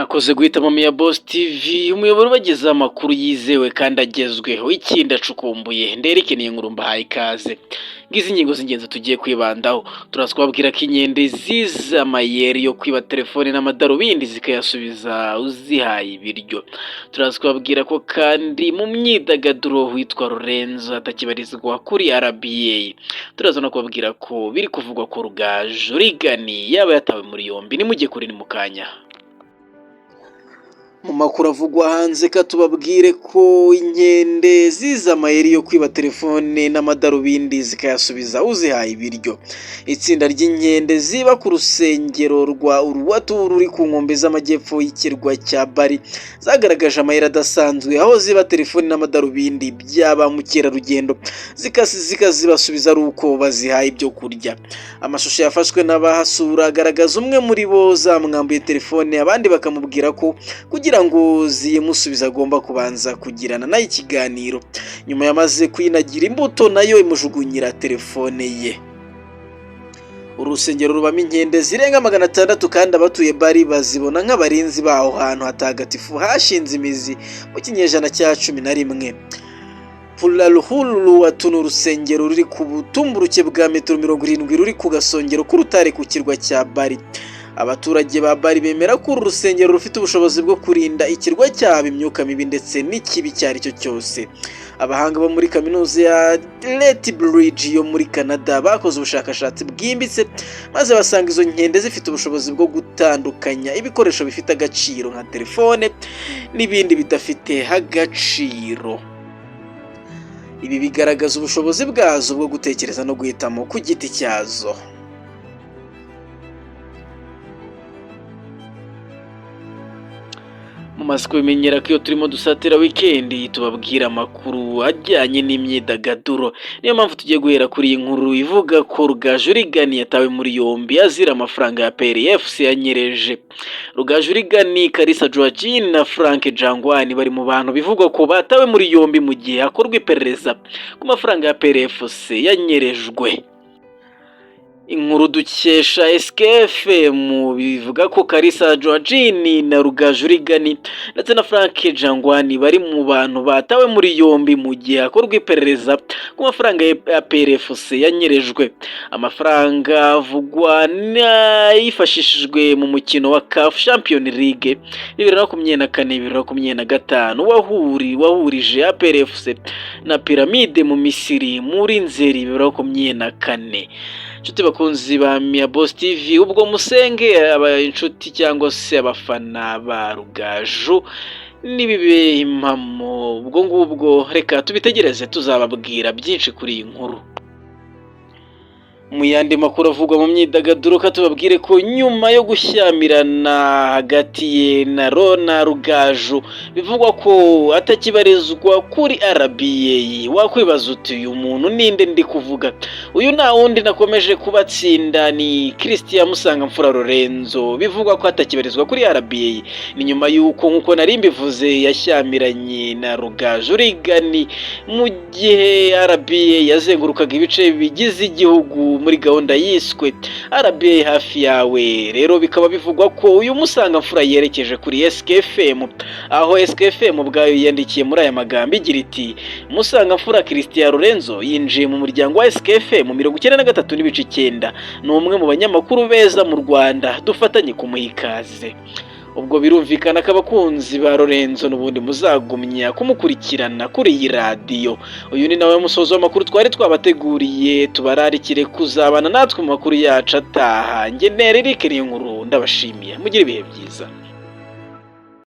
Mwakoze guhitamo Mia Boss TV, umuyoboro ubagezaho amakuru yizewe kandi agezweho, ikindi acukumbuye. Nderekeniye inkuru mbahaye ikaze. Ngize ingingo z'ingenzi tugiye kwibandaho. Turaswabwira ko inkende ziza amayeri yo kwiba telefone n'amadarubindi zikayasubiza uzihaye ibiryo. Turaswabwira ko kandi mu myidagaduro witwa Lorenzo atakibarizwa kuri RBA. Turaza no kubabwira ko biri kuvugwa ko Rugaju Rigani yaba yatawe muri yombi. Nimujye kuri ni mukanya. Mu makuru avugwa hanze katubabwire ko inkende ziza amayeri yo kwiba telefone n'amadarubindi zikayasubiza uzihaye ibiryo. Itsinda ry'inkende ziba ku rusengero rwa Uruwatu ruri ku nkombe z'amajyepfo y'ikirwa cya Bari zagaragaje amayeri adasanzwe aho ziba telefone n'amadarubindi byaba mukerarugendo zikazibasubiza ari uko bazihaye ibyo kurya. Amashusho yafashwe n'abahasura agaragaza umwe muri bo zamwambuye telefone, abandi bakamubwira ko kugira ngo zimusubiza agomba kubanza kugirana nayo ikiganiro. Nyuma yamaze kwinagira imbuto nayo imujugunyira telefone ye. Urusengero rubamo inkende zirenga 600 kandi abatuye Bari bazibona nk'abarinzi baho hantu hatagatifu hashinze imizi mu kinyejana cya 11. Pulaluhulu watunu urusengero ruri ku butumburuke bwa metero 70 ruri ku gasongero k'urutare ku kirwa cya Bari. Abaturage ba Bari bemera ko uru rusengero rufite ubushobozi bwo kurinda ikirwa cyabo imyuka mibi ndetse n'ikibi cyari cyo cyose. Abahanga bo muri kaminuza ya Lethbridge yo muri Canada bakoze ubushakashatsi bwimbitse maze basanga izo nkende zifite ubushobozi bwo gutandukanya ibikoresho bifite agaciro nka telefone n'ibindi bidafite agaciro. Ibi bigaragaza ubushobozi bwazo bwo gutekereza no guhitamo ku giti cyazo. Mumaze kubimenyera ko iyo turimo dusatira weekend tubabwira amakuru ajyanye n'imyidagaduro. Niyo mpamvu tugiye guhera kuri iyi nkuru ivuga ko Rugaju Rigani yatawe muri yombi azira amafaranga ya PRFC yanyereje. Rugaju Rigani, Kalisa Joaquin na Frank Jangwani bari mu bantu bivugwa ko batawe muri yombi mu gihe hakorwa iperereza ku mafaranga ya PRFC yanyerejwe. Inkuru dukesha SKFM bivuga ko Kalisa Joaquin na Rugaju Rigani ndetse na Frank Jangwani bari mu bantu batawe muri yombi mu gihe hakorwa iperereza ku mafaranga ya PRFC yanyerejwe. Amafaranga avugwa yifashishijwe mu mukino wa CAF Champions League 2024-2025 wahurije PRFC na Pyramide mu Misiri muri Nzeri 2024. Inshuti bakunzi ba Mia Boss TV, ubwo musenge inshuti cyangwa se abafana ba Rugaju nibibe impamo, ubwo ngubwo reka tubitegereze tuzababwira byinshi kuri iyi nkuru. Mu yandi makuru avugwa mu myidagaduro katubabwire ko nyuma yo gushyamirana hagati ye na Rugaju bivugwa ko atakibarizwa kuri RBA. Wakwibaza uti uyu muntu ninde ndi kuvuga? Uyu nta wundi nakomeje kubatsinda ni Christian Musangamfura Lorenzo, bivugwa ko atakibarizwa kuri RBA. Ni nyuma yuko nkuko nari mbivuze yashyamiranye na Rugaju Rigani mu gihe RBA yazengurukaga ibice bigize igihugu muri gahunda yiswe RBA hafi yawe. Rero bikaba bivugwa ko uyu Musangamfura yerekeje kuri SKFM, aho SKFM ubwayo yandikiye muri aya magambo igira iti: Musangamfura Christian Lorenzo yinjiye mu muryango wa SKFM 93.9, ni umwe mu banyamakuru beza mu Rwanda, dufatanye kumuha ikaze. Ubwo birumvikana ko abakunzi ba Lorenzo n'ubundi muzagumya kumukurikirana kuri iyi radio. Uyu ni nawe musozo w'amakuru twari twabateguriye, tubararikire kuzabana natwe mu makuru yacu ataha. Nge Eric niyo nkuru ndabashimiye, mugire ibihe byiza.